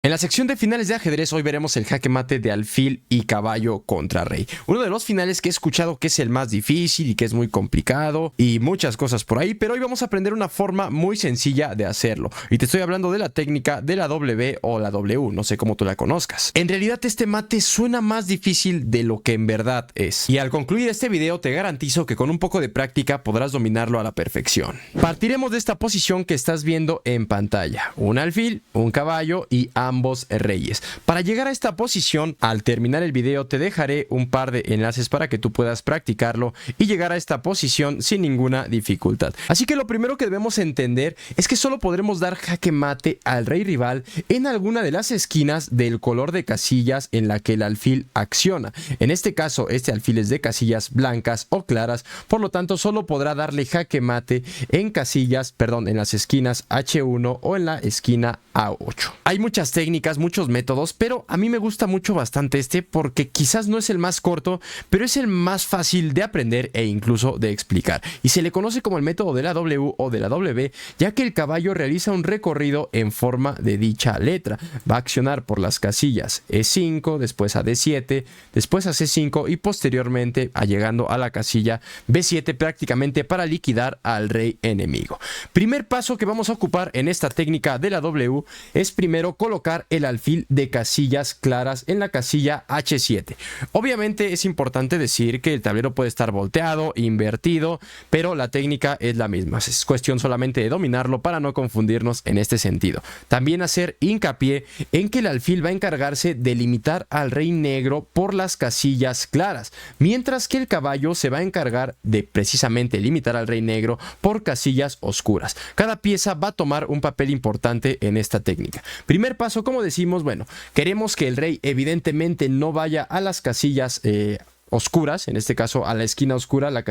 En la sección de finales de ajedrez hoy veremos el jaque mate de alfil y caballo contra rey. Uno de los finales que he escuchado que es el más difícil y que es muy complicado y muchas cosas por ahí, pero hoy vamos a aprender una forma muy sencilla de hacerlo. Y te estoy hablando de la técnica de la W o la W, no sé cómo tú la conozcas. En realidad este mate suena más difícil de lo que en verdad es. Y al concluir este video te garantizo que con un poco de práctica podrás dominarlo a la perfección. Partiremos de esta posición que estás viendo en pantalla. Un alfil, un caballo y ambos reyes. Para llegar a esta posición, al terminar el video te dejaré un par de enlaces para que tú puedas practicarlo y llegar a esta posición sin ninguna dificultad. Así que lo primero que debemos entender es que solo podremos dar jaque mate al rey rival en alguna de las esquinas del color de casillas en la que el alfil acciona. En este caso, este alfil es de casillas blancas o claras, por lo tanto solo podrá darle jaque mate en en las esquinas H1 o en la esquina A8. Hay muchas técnicas, muchos métodos, pero a mí me gusta mucho bastante este porque quizás no es el más corto, pero es el más fácil de aprender e incluso de explicar. Y se le conoce como el método de la W o de la W, ya que el caballo realiza un recorrido en forma de dicha letra. Va a accionar por las casillas E5, después a D7, después a C5 y posteriormente llegando a la casilla B7 prácticamente para liquidar al rey enemigo. Primer paso que vamos a ocupar en esta técnica de la W es primero colocar el alfil de casillas claras en la casilla H7. Obviamente es importante decir que el tablero puede estar volteado, invertido, pero la técnica es la misma. Es cuestión solamente de dominarlo para no confundirnos en este sentido. También hacer hincapié en que el alfil va a encargarse de limitar al rey negro por las casillas claras, mientras que el caballo se va a encargar de precisamente limitar al rey negro por casillas oscuras. Cada pieza va a tomar un papel importante en esta técnica. Primer paso, como decimos, bueno, queremos que el rey evidentemente no vaya a las casillas oscuras, en este caso a la esquina oscura, la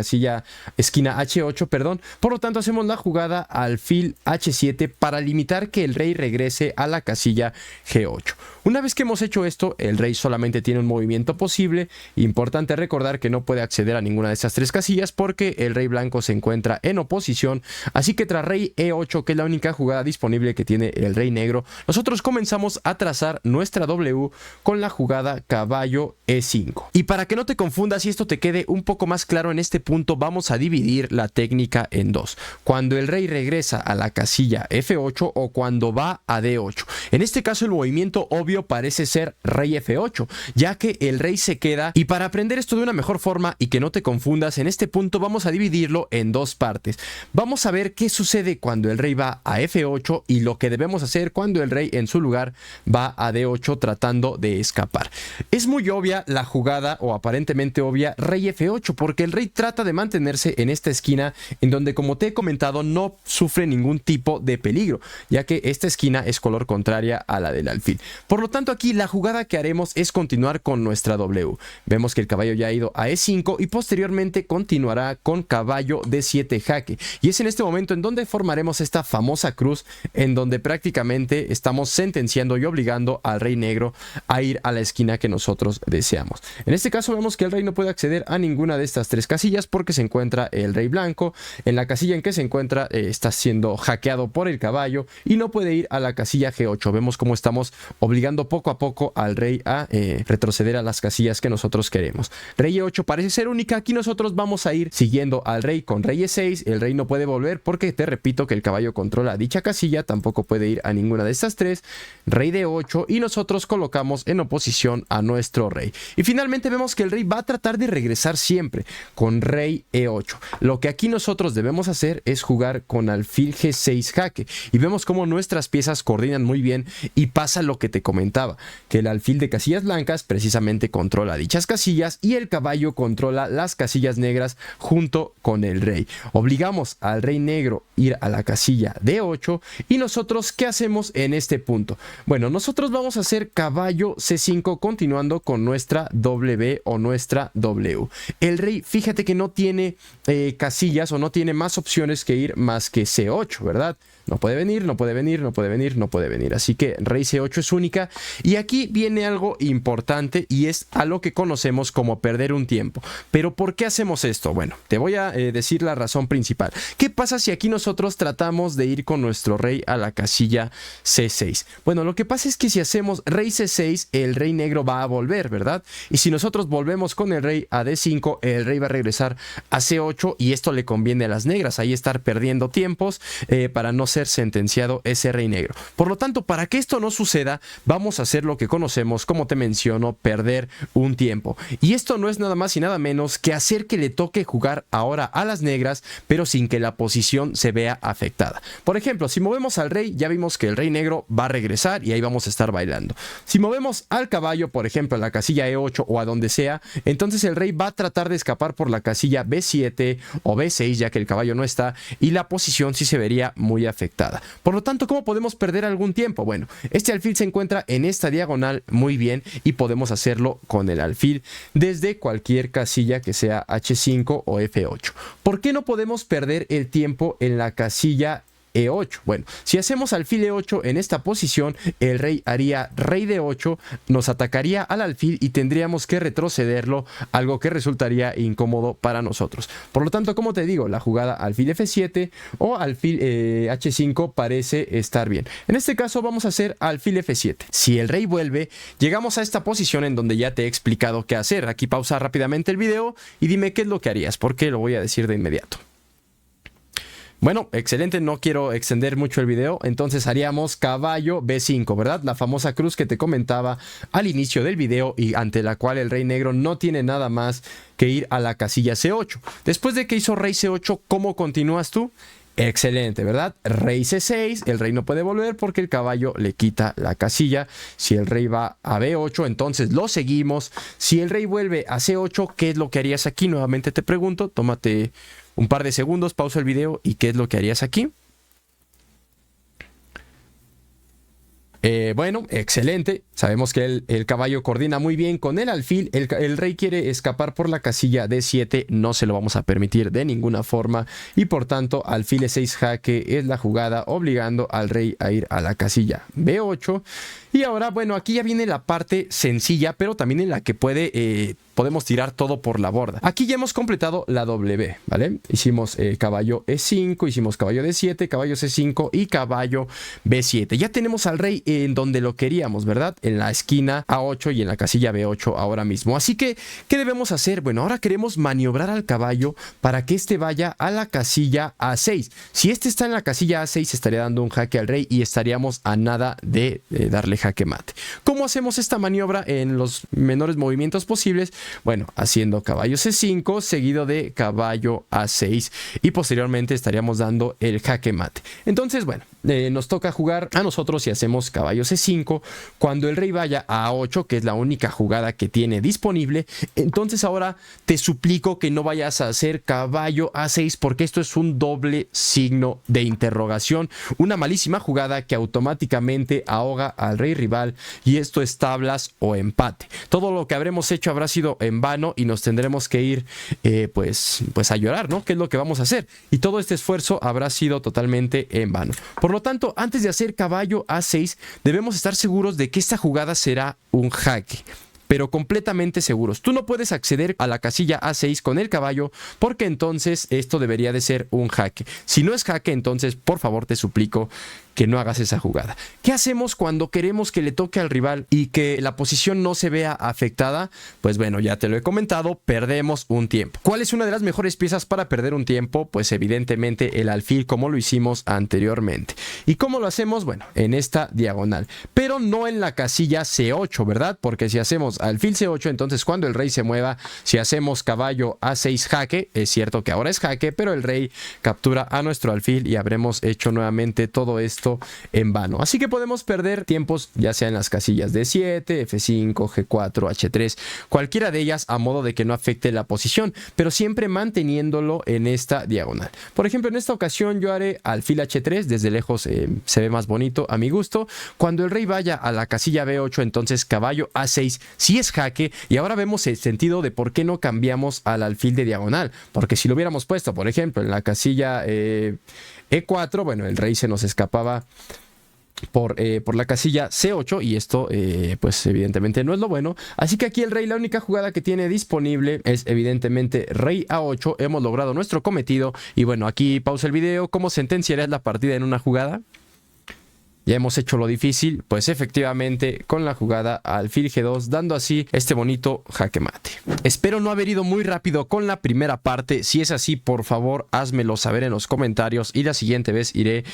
esquina H8, perdón. Por lo tanto, hacemos la jugada alfil H7 para limitar que el rey regrese a la casilla G8. Una vez que hemos hecho esto, el rey solamente tiene un movimiento posible. Importante recordar que no puede acceder a ninguna de estas tres casillas porque el rey blanco se encuentra en oposición. Así que tras rey E8, que es la única jugada disponible que tiene el rey negro, nosotros comenzamos a trazar nuestra W con la jugada caballo E5. Y para que no te confundas y esto te quede un poco más claro en este punto, vamos a dividir la técnica en dos. Cuando el rey regresa a la casilla F8 o cuando va a D8. En este caso el movimiento obvio parece ser rey F8, ya que el rey se queda. Y para aprender esto de una mejor forma y que no te confundas, en este punto vamos a dividirlo en dos partes. Vamos a ver qué sucede cuando el rey va a F8 y lo que debemos hacer cuando el rey en su lugar va a D8 tratando de escapar. Es muy obvia la jugada, o aparentemente obvia, rey F8, porque el rey trata de mantenerse en esta esquina en donde, como te he comentado, no sufre ningún tipo de peligro, ya que esta esquina es color contraria a la del alfil. Por lo tanto, aquí la jugada que haremos es continuar con nuestra W. Vemos que el caballo ya ha ido a E5 y posteriormente continuará con caballo D7 jaque. Y es en este momento en donde formaremos esta famosa cruz, en donde prácticamente estamos sentenciando y obligando al rey negro a ir a la esquina que nosotros deseamos. En este caso vemos que el rey no puede acceder a ninguna de estas tres casillas porque se encuentra el rey blanco. En la casilla en que se encuentra está siendo hackeado por el caballo y no puede ir a la casilla G8. Vemos cómo estamos obligando poco a poco al rey a retroceder a las casillas que nosotros queremos. Rey E8 parece ser única. Aquí nosotros vamos a ir siguiendo al rey con rey E6. El rey no puede volver porque te repito que el caballo controla dicha casilla. Tampoco puede ir a ninguna de estas tres. Rey D8 y nosotros colocamos en oposición a nuestro rey. Y finalmente vemos que el rey va a tratar de regresar siempre con rey E8. Lo que aquí nosotros debemos hacer es jugar con alfil G6 jaque. Y vemos cómo nuestras piezas coordinan muy bien y pasa lo que te comentaba, que el alfil de casillas blancas precisamente controla dichas casillas y el caballo controla las casillas negras junto con el rey. Obligamos al rey negro a ir a la casilla D8 y nosotros ¿qué hacemos en este punto? Bueno, nosotros vamos a hacer caballo C5 continuando con nuestra W o nuestra nuestra W. El rey, fíjate que no tiene casillas o no tiene más opciones que ir más que C8, ¿verdad? No puede venir, no puede venir, no puede venir, no puede venir. Así que rey C8 es única. Y aquí viene algo importante y es a lo que conocemos como perder un tiempo. Pero ¿por qué hacemos esto? Bueno, te voy a decir la razón principal. ¿Qué pasa si aquí nosotros tratamos de ir con nuestro rey a la casilla C6? Bueno, lo que pasa es que si hacemos rey C6, el rey negro va a volver, ¿verdad? Y si nosotros volvemos con el rey a D5, el rey va a regresar a C8 y esto le conviene a las negras. Ahí estar perdiendo tiempos para no ser sentenciado ese rey negro. Por lo tanto, para que esto no suceda, vamos a hacer lo que conocemos, como te menciono, perder un tiempo. Y esto no es nada más y nada menos que hacer que le toque jugar ahora a las negras, pero sin que la posición se vea afectada. Por ejemplo, si movemos al rey, ya vimos que el rey negro va a regresar y ahí vamos a estar bailando. Si movemos al caballo, por ejemplo, a la casilla E8 o a donde sea, entonces el rey va a tratar de escapar por la casilla B7 o B6, ya que el caballo no está, y la posición sí se vería muy afectada. Por lo tanto, ¿cómo podemos perder algún tiempo? Bueno, este alfil se encuentra en esta diagonal muy bien y podemos hacerlo con el alfil desde cualquier casilla que sea H5 o F8. ¿Por qué no podemos perder el tiempo en la casilla E8? Bueno, si hacemos alfil E8 en esta posición, el rey haría rey D8, nos atacaría al alfil y tendríamos que retrocederlo, algo que resultaría incómodo para nosotros. Por lo tanto, como te digo, la jugada alfil F7 o alfil H5 parece estar bien. En este caso vamos a hacer alfil F7. Si el rey vuelve, llegamos a esta posición en donde ya te he explicado qué hacer. Aquí pausa rápidamente el video y dime qué es lo que harías, porque lo voy a decir de inmediato. Bueno, excelente, no quiero extender mucho el video, entonces haríamos caballo B5, ¿verdad? La famosa cruz que te comentaba al inicio del video y ante la cual el rey negro no tiene nada más que ir a la casilla C8. Después de que hizo rey C8, ¿cómo continúas tú? Excelente, ¿verdad? Rey C6, el rey no puede volver porque el caballo le quita la casilla. Si el rey va a B8, entonces lo seguimos. Si el rey vuelve a C8, ¿qué es lo que harías aquí? Nuevamente te pregunto, tómate un par de segundos, pausa el video y ¿qué es lo que harías aquí? Bueno, excelente. Sabemos que el caballo coordina muy bien con el alfil. El rey quiere escapar por la casilla D7. No se lo vamos a permitir de ninguna forma. Y por tanto, alfil E6 jaque es la jugada, obligando al rey a ir a la casilla B8. Y ahora, bueno, aquí ya viene la parte sencilla, pero también en la que podemos tirar todo por la borda. Aquí ya hemos completado la W, ¿vale? Hicimos caballo E5, hicimos caballo D7, caballo C5 y caballo B7. Ya tenemos al rey en donde lo queríamos, ¿verdad? En la esquina A8 y en la casilla B8 ahora mismo. Así que, ¿qué debemos hacer? Bueno, ahora queremos maniobrar al caballo para que este vaya a la casilla A6. Si este está en la casilla A6, estaría dando un jaque al rey y estaríamos a nada de darle jaque mate. ¿Cómo hacemos esta maniobra en los menores movimientos posibles? Bueno, haciendo caballo C5 seguido de caballo A6 y posteriormente estaríamos dando el jaque mate. Entonces, bueno, nos toca jugar a nosotros y hacemos caballo C5. Cuando el rey vaya a A8, que es la única jugada que tiene disponible, entonces ahora te suplico que no vayas a hacer caballo A6 porque esto es un doble signo de interrogación, una malísima jugada que automáticamente ahoga al rey rival y esto es tablas o empate. Todo lo que habremos hecho habrá sido en vano y nos tendremos que ir pues a llorar, ¿no? ¿Qué es lo que vamos a hacer? Y todo este esfuerzo habrá sido totalmente en vano. Por lo tanto, antes de hacer caballo A6, debemos estar seguros de que esta jugada será un jaque, pero completamente seguros. Tú no puedes acceder a la casilla A6 con el caballo porque entonces esto debería de ser un jaque. Si no es jaque, entonces por favor te suplico que no hagas esa jugada. ¿Qué hacemos cuando queremos que le toque al rival y que la posición no se vea afectada? Pues bueno, ya te lo he comentado, perdemos un tiempo. ¿Cuál es una de las mejores piezas para perder un tiempo? Pues evidentemente el alfil, como lo hicimos anteriormente. ¿Y cómo lo hacemos? Bueno, en esta diagonal, pero no en la casilla C8, ¿verdad? Porque si hacemos alfil C8, entonces cuando el rey se mueva, si hacemos caballo A6 jaque, es cierto que ahora es jaque, pero el rey captura a nuestro alfil y habremos hecho nuevamente todo esto esto en vano. Así que podemos perder tiempos ya sea en las casillas D7, F5, G4, H3, cualquiera de ellas a modo de que no afecte la posición, pero siempre manteniéndolo en esta diagonal. Por ejemplo, en esta ocasión yo haré alfil H3, desde lejos se ve más bonito a mi gusto. Cuando el rey vaya a la casilla B8, entonces caballo A6 sí es jaque, y ahora vemos el sentido de por qué no cambiamos al alfil de diagonal, porque si lo hubiéramos puesto, por ejemplo, en la casilla E4, bueno, el rey se nos escapaba por la casilla C8 y esto pues evidentemente no es lo bueno. Así que aquí el rey, la única jugada que tiene disponible es evidentemente rey A8. Hemos logrado nuestro cometido y bueno, aquí pausa el video. ¿Cómo sentenciarías la partida en una jugada? Ya hemos hecho lo difícil, pues efectivamente con la jugada alfil G2, dando así este bonito jaque mate. Espero no haber ido muy rápido con la primera parte. Si es así, por favor, házmelo saber en los comentarios y la siguiente vez iré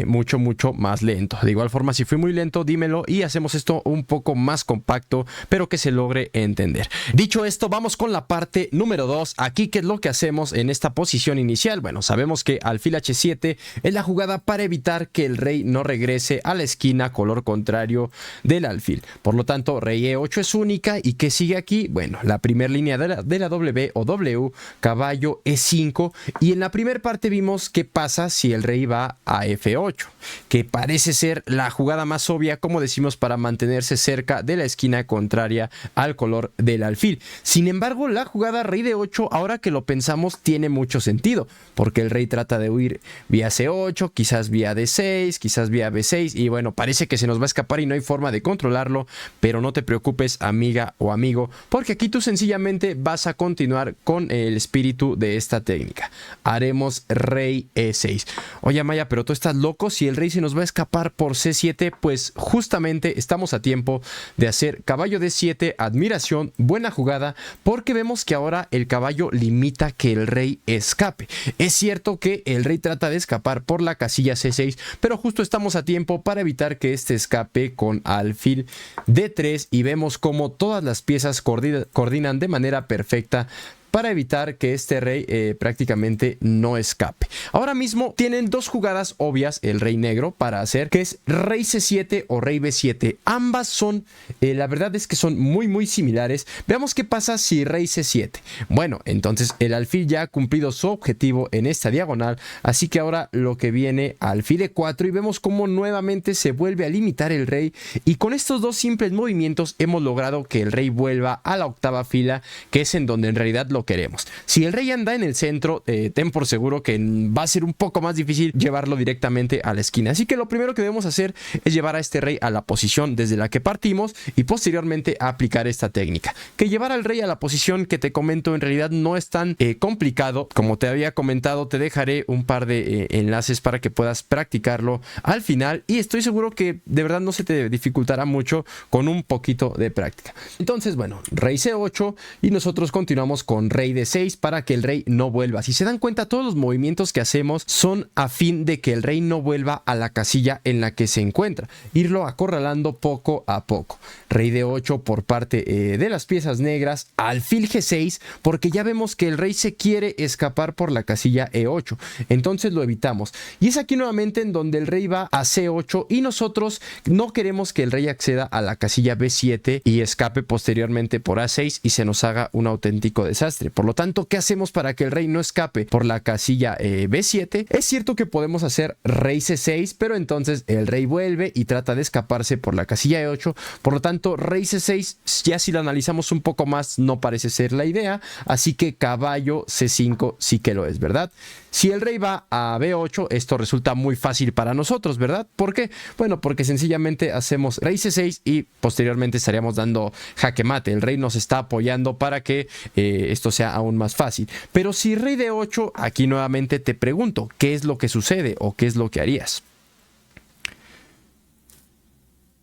mucho más lento. De igual forma, si fui muy lento, dímelo y hacemos esto un poco más compacto, pero que se logre entender. Dicho esto, vamos con la parte número 2. Aquí, ¿qué es lo que hacemos en esta posición inicial? Bueno, sabemos que alfil H7 es la jugada para evitar que el rey no regrese a la esquina color contrario del alfil. Por lo tanto, rey E8 es única. ¿Y qué sigue aquí? Bueno, la primera línea de la W o W, caballo E5. Y en la primera parte vimos qué pasa si el rey va a F8, que parece ser la jugada más obvia, como decimos, para mantenerse cerca de la esquina contraria al color del alfil. Sin embargo, la jugada rey de 8, ahora que lo pensamos, tiene mucho sentido, porque el rey trata de huir vía C8, quizás vía D6, quizás vía B6, y bueno, parece que se nos va a escapar y no hay forma de controlarlo, pero no te preocupes, amiga o amigo, porque aquí tú sencillamente vas a continuar con el espíritu de esta técnica. Haremos rey E6. Oye, Maya, pero tú estás loco, si el rey se nos va a escapar por C7, pues justamente estamos a tiempo de hacer caballo D7, admiración, buena jugada, porque vemos que ahora el caballo limita que el rey escape. Es cierto que el rey trata de escapar por la casilla C6, pero justo estamos a tiempo para evitar que este escape con alfil D3 y vemos como todas las piezas coordinan de manera perfecta para evitar que este rey prácticamente no escape. Ahora mismo tienen dos jugadas obvias el rey negro para hacer, que es rey C7 o rey B7. Ambas son, la verdad es que son muy similares. Veamos qué pasa si rey C7. Bueno, entonces el alfil ya ha cumplido su objetivo en esta diagonal, así que ahora lo que viene alfil E4 y vemos cómo nuevamente se vuelve a limitar el rey, y con estos dos simples movimientos hemos logrado que el rey vuelva a la octava fila, que es en donde en realidad lo queremos. Si el rey anda en el centro, ten por seguro que va a ser un poco más difícil llevarlo directamente a la esquina. Así que lo primero que debemos hacer es llevar a este rey a la posición desde la que partimos y posteriormente aplicar esta técnica. Que llevar al rey a la posición que te comento en realidad no es tan complicado. Como te había comentado, te dejaré un par de enlaces para que puedas practicarlo al final y estoy seguro que de verdad no se te dificultará mucho con un poquito de práctica. Entonces, bueno, rey C8 y nosotros continuamos con rey D6 para que el rey no vuelva. Si se dan cuenta, todos los movimientos que hacemos son a fin de que el rey no vuelva a la casilla en la que se encuentra, irlo acorralando poco a poco. Rey D8 por parte de las piezas negras, alfil G6 porque ya vemos que el rey se quiere escapar por la casilla E8, entonces lo evitamos y es aquí nuevamente en donde el rey va a C8 y nosotros no queremos que el rey acceda a la casilla B7 y escape posteriormente por A6 y se nos haga un auténtico desastre. Por lo tanto, ¿qué hacemos para que el rey no escape por la casilla B7? Es cierto que podemos hacer rey C6, pero entonces el rey vuelve y trata de escaparse por la casilla E8. Por lo tanto, rey C6, ya si lo analizamos un poco más, no parece ser la idea. Así que caballo C5 sí que lo es, ¿verdad? Si el rey va a B8, esto resulta muy fácil para nosotros, ¿verdad? ¿Por qué? Bueno, porque sencillamente hacemos rey C6 y posteriormente estaríamos dando jaque mate. El rey nos está apoyando para que esto sea aún más fácil. Pero si rey D8, aquí nuevamente te pregunto, ¿qué es lo que sucede o qué es lo que harías?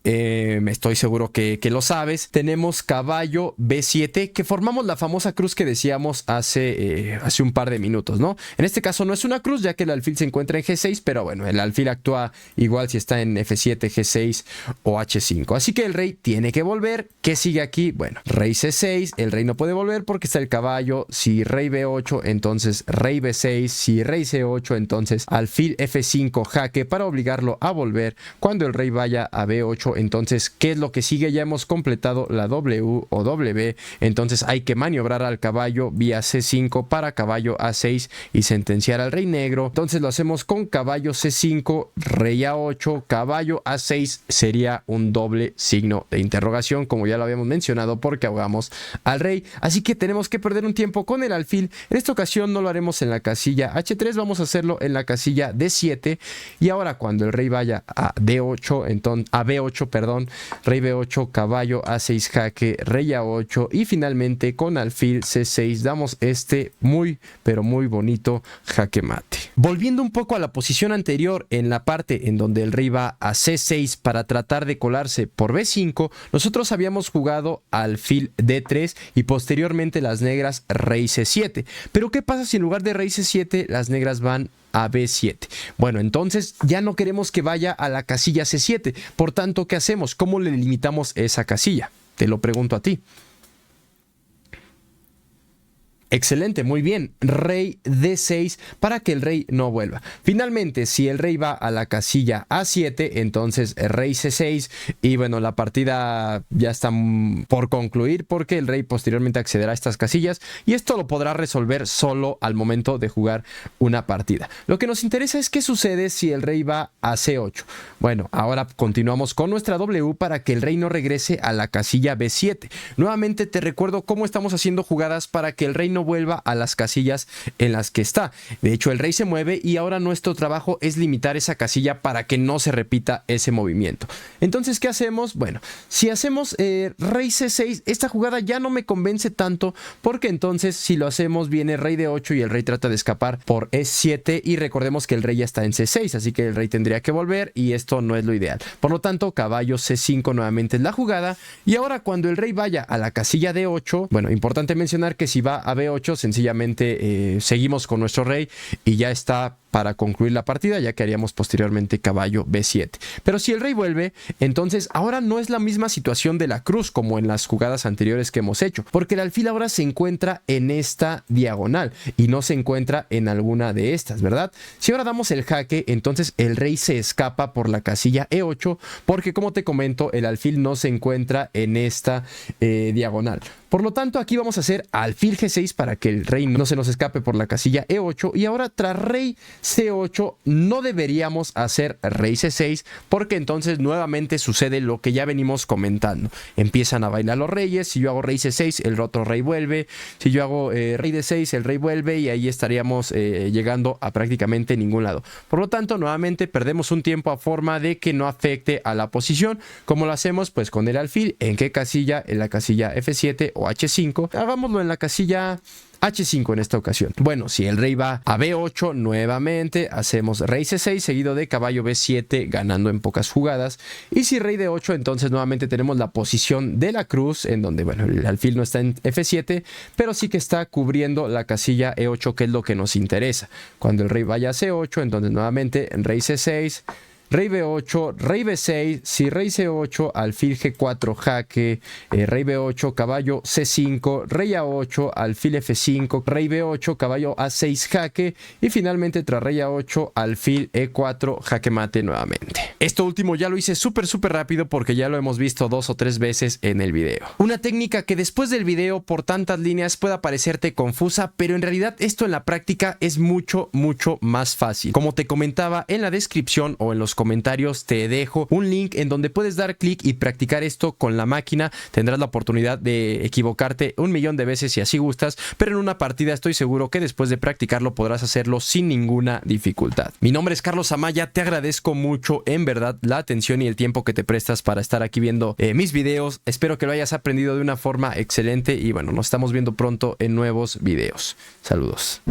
estoy seguro que lo sabes. Tenemos caballo B7, que formamos la famosa cruz que decíamos hace un par de minutos, ¿no? En este caso no es una cruz, ya que el alfil se encuentra en G6, pero bueno, el alfil actúa igual si está en F7, G6 o H5. Así que el rey tiene que volver. ¿Qué sigue aquí? Bueno, rey C6, el rey no puede volver porque está el caballo. Si rey B8, entonces rey B6. Si rey C8, entonces alfil F5 jaque para obligarlo a volver. Cuando el rey vaya a B8, entonces, ¿qué es lo que sigue? Ya hemos completado la W o W, entonces hay que maniobrar al caballo vía C5 para caballo A6 y sentenciar al rey negro. Entonces lo hacemos con caballo C5, rey A8, caballo A6, sería un doble signo de interrogación, como ya lo habíamos mencionado, porque ahogamos al rey. Así que tenemos que perder un tiempo con el alfil. En esta ocasión no lo haremos en la casilla H3, vamos a hacerlo en la casilla D7. Y ahora cuando el rey vaya a D8, entonces a B8, perdón, rey B8, caballo A6 jaque, rey A8 y finalmente con alfil C6 damos este muy pero muy bonito jaque mate. Volviendo un poco a la posición anterior, en la parte en donde el rey va a C6 para tratar de colarse por B5, nosotros habíamos jugado alfil D3 y posteriormente las negras rey C7. Pero ¿qué pasa si en lugar de rey C7 las negras van a B7? Bueno, entonces ya no queremos que vaya a la casilla C7. Por tanto, ¿qué hacemos? ¿Cómo le limitamos esa casilla? Te lo pregunto a ti. Excelente, muy bien. Rey D6 para que el rey no vuelva. Finalmente, si el rey va a la casilla A7, entonces rey C6 y bueno, la partida ya está por concluir porque el rey posteriormente accederá a estas casillas y esto lo podrá resolver solo al momento de jugar una partida. Lo que nos interesa es qué sucede si el rey va a C8. Bueno, ahora continuamos con nuestra W para que el rey no regrese a la casilla B7. Nuevamente te recuerdo cómo estamos haciendo jugadas para que el rey no vuelva a las casillas en las que está. De hecho, el rey se mueve y ahora nuestro trabajo es limitar esa casilla para que no se repita ese movimiento. Entonces, ¿qué hacemos? Bueno, si hacemos rey C6, esta jugada ya no me convence tanto porque entonces si lo hacemos viene rey D8 y el rey trata de escapar por E7 y recordemos que el rey ya está en C6, así que el rey tendría que volver y esto no es lo ideal. Por lo tanto, caballo C5 nuevamente es la jugada y ahora cuando el rey vaya a la casilla D8, bueno, importante mencionar que si va a B8 sencillamente seguimos con nuestro rey y ya está para concluir la partida, ya que haríamos posteriormente caballo B7. Pero si el rey vuelve, entonces ahora no es la misma situación de la cruz como en las jugadas anteriores que hemos hecho, porque el alfil ahora se encuentra en esta diagonal y no se encuentra en alguna de estas, ¿verdad? Si ahora damos el jaque, entonces el rey se escapa por la casilla E8, porque como te comento, el alfil no se encuentra en esta diagonal. Por lo tanto, aquí vamos a hacer alfil G6 para que el rey no se nos escape por la casilla E8 y ahora tras rey C8 no deberíamos hacer rey C6 porque entonces nuevamente sucede lo que ya venimos comentando. Empiezan a bailar los reyes. Si yo hago rey C6 el otro rey vuelve. Si yo hago rey D6 el rey vuelve y ahí estaríamos llegando a prácticamente ningún lado. Por lo tanto nuevamente perdemos un tiempo a forma de que no afecte a la posición. ¿Cómo lo hacemos? Pues con el alfil. ¿En qué casilla? En la casilla F7 o H5. Hagámoslo en la casilla H5 en esta ocasión. Bueno, si el rey va a B8, nuevamente hacemos rey C6 seguido de caballo B7 ganando en pocas jugadas. Y si rey D8, entonces nuevamente tenemos la posición de la cruz en donde, bueno, el alfil no está en F7, pero sí que está cubriendo la casilla E8, que es lo que nos interesa. Cuando el rey vaya a C8, entonces nuevamente rey C6, rey B8, rey B6, si rey C8, alfil G4 jaque, rey B8, caballo C5, rey A8, alfil F5, rey B8, caballo A6 jaque y finalmente tras rey A8, alfil E4 jaque mate nuevamente. Esto último ya lo hice súper rápido porque ya lo hemos visto 2 o 3 veces en el video. Una técnica que después del video por tantas líneas pueda parecerte confusa, pero en realidad esto en la práctica es mucho más fácil. Como te comentaba en la descripción o en los comentarios te dejo un link en donde puedes dar clic y practicar esto con la máquina. Tendrás la oportunidad de equivocarte 1.000.000 de veces si así gustas, pero en una partida estoy seguro que después de practicarlo podrás hacerlo sin ninguna dificultad. Mi nombre es Carlos Amaya, te agradezco mucho en verdad la atención y el tiempo que te prestas para estar aquí viendo mis videos. Espero que lo hayas aprendido de una forma excelente y bueno, nos estamos viendo pronto en nuevos videos. Saludos.